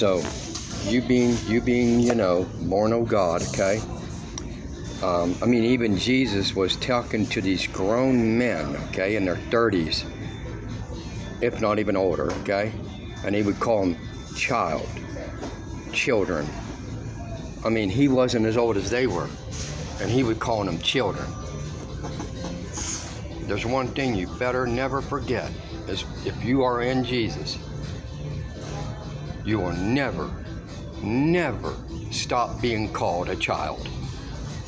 So, you being, born of God, okay? Even Jesus was talking to these grown men, okay, in their 30s, if not even older, okay? And he would call them children. He wasn't as old as they were, and he would call them children. There's one thing you better never forget, is if you are in Jesus, you will never stop being called a child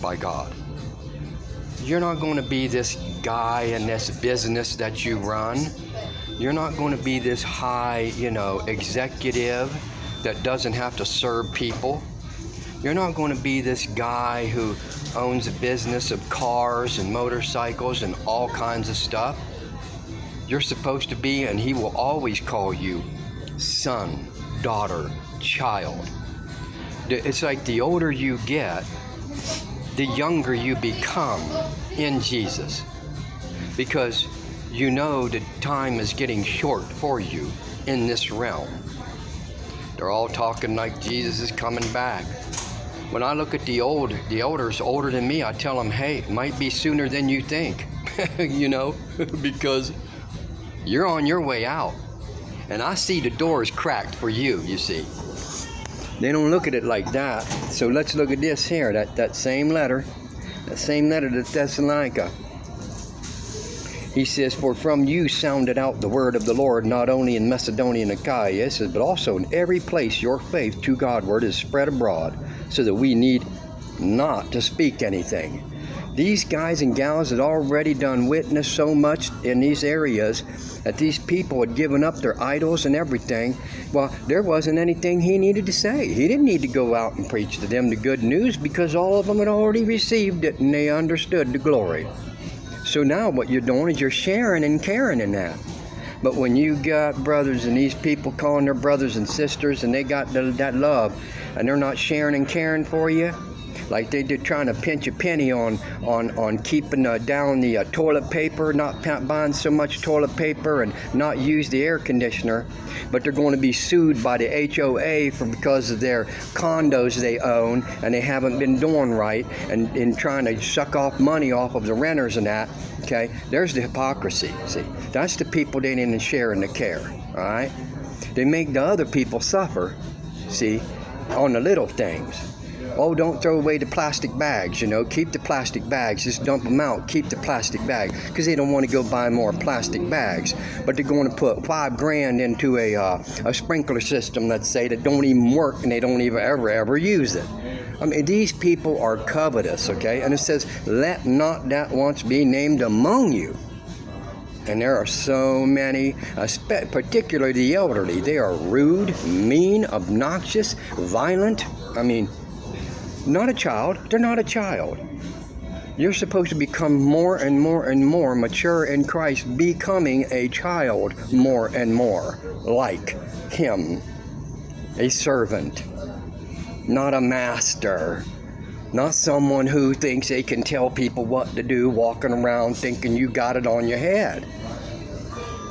by God. You're not going to be this guy in this business that you run. You're not going to be this high, executive that doesn't have to serve people. You're not going to be this guy who owns a business of cars and motorcycles and all kinds of stuff. You're supposed to be, and he will always call you son, daughter, child. It's like the older you get, the younger you become in Jesus, because you know the time is getting short for you in this realm. They're all talking like Jesus is coming back. When I look at the elders older than me, I tell them, hey, it might be sooner than you think, because you're on your way out. And I see the doors cracked for you, you see. They don't look at it like that. So let's look at this here, that same letter to Thessalonica. He says, for from you sounded out the word of the Lord, not only in Macedonia and Achaia, but also in every place your faith to Godward is spread abroad, so that we need not to speak anything. These guys and gals had already done witness so much in these areas that these people had given up their idols and everything. Well, there wasn't anything he needed to say. He didn't need to go out and preach to them the good news, because all of them had already received it and they understood the glory. So now what you're doing is you're sharing and caring in that. But when you got brothers and these people calling their brothers and sisters, and they got that love, and they're not sharing and caring for you, like they're trying to pinch a penny on keeping down the toilet paper, not buying so much toilet paper, and not use the air conditioner, but they're going to be sued by the HOA because of their condos they own, and they haven't been doing right, and trying to suck off money off of the renters and that. Okay, there's the hypocrisy. See, that's the people they didn't share in the care. All right, they make the other people suffer. See, on the little things. Oh, don't throw away the plastic bags, keep the plastic bags, just dump them out, keep the plastic bag, because they don't want to go buy more plastic bags, but they're going to put $5,000 into a sprinkler system, let's say, that don't even work, and they don't even ever use it. These people are covetous, okay, and it says, let not that once be named among you. And there are so many, particularly the elderly. They are rude, mean, obnoxious, violent. Not a child. They're not a child. You're supposed to become more and more and more mature in Christ, becoming a child more and more like him. A servant, not a master. Not someone who thinks they can tell people what to do, walking around thinking you got it on your head.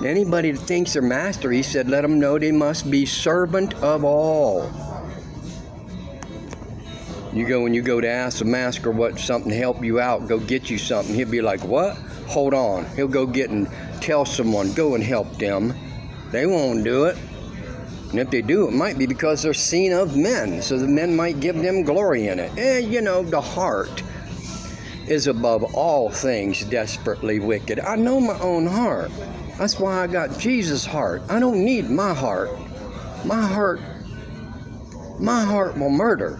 Anybody that thinks they're master, he said, let them know they must be servant of all. When you go to ask a master what something to help you out, go get you something, he'll be like, what? Hold on. He'll go get and tell someone, go and help them. They won't do it. And if they do, it might be because they're seen of men, so the men might give them glory in it. The heart is above all things desperately wicked. I know my own heart. That's why I got Jesus' heart. I don't need my heart. My heart will murder.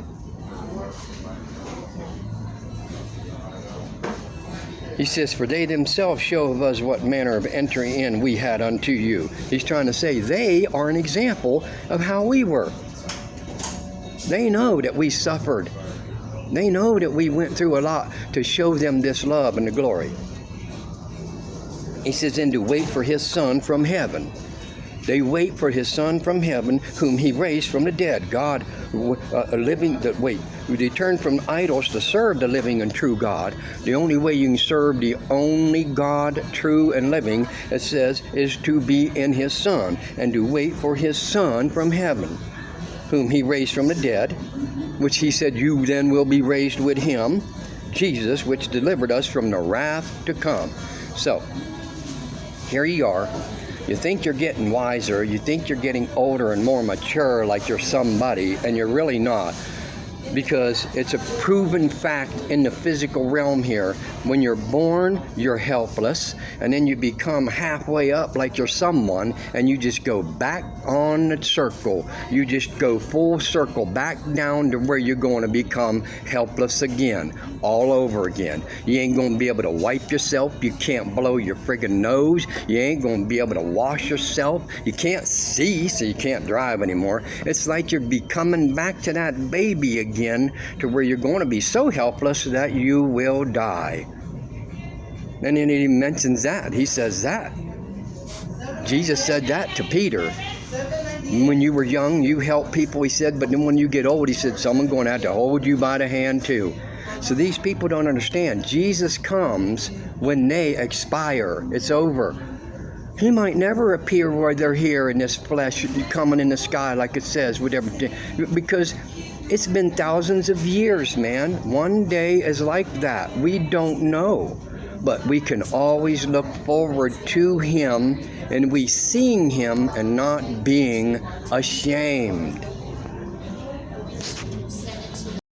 He says, for they themselves show of us what manner of entering in we had unto you. He's trying to say they are an example of how we were. They know that we suffered. They know that we went through a lot to show them this love and the glory. He says, and to wait for his Son from heaven. They wait for his Son from heaven, whom he raised from the dead. God, they turn from idols to serve the living and true God. The only way you can serve the only God, true and living, it says, is to be in his Son, and to wait for his Son from heaven. whom he raised from the dead, which he said, you then will be raised with him, Jesus, which delivered us from the wrath to come. So, here you are. You think you're getting wiser, you think you're getting older and more mature like you're somebody, and you're really not. Because it's a proven fact in the physical realm here. When you're born, you're helpless, and then you become halfway up like you're someone, and you just go back on the circle. You just go full circle back down to where you're going to become helpless again, all over again. You ain't going to be able to wipe yourself. You can't blow your friggin' nose. You ain't going to be able to wash yourself. You can't see, so you can't drive anymore. It's like you're becoming back to that baby again, to where you're going to be so helpless that you will die. And then he mentions that. He says that. Jesus said that to Peter. When you were young, you helped people, he said, but then when you get old, he said, someone's going to have to hold you by the hand too. So these people don't understand. Jesus comes when they expire. It's over. He might never appear where they're here in this flesh, coming in the sky like it says, with everything. Because it's been thousands of years, man. One day is like that. We don't know. But we can always look forward to him, and we seeing him and not being ashamed.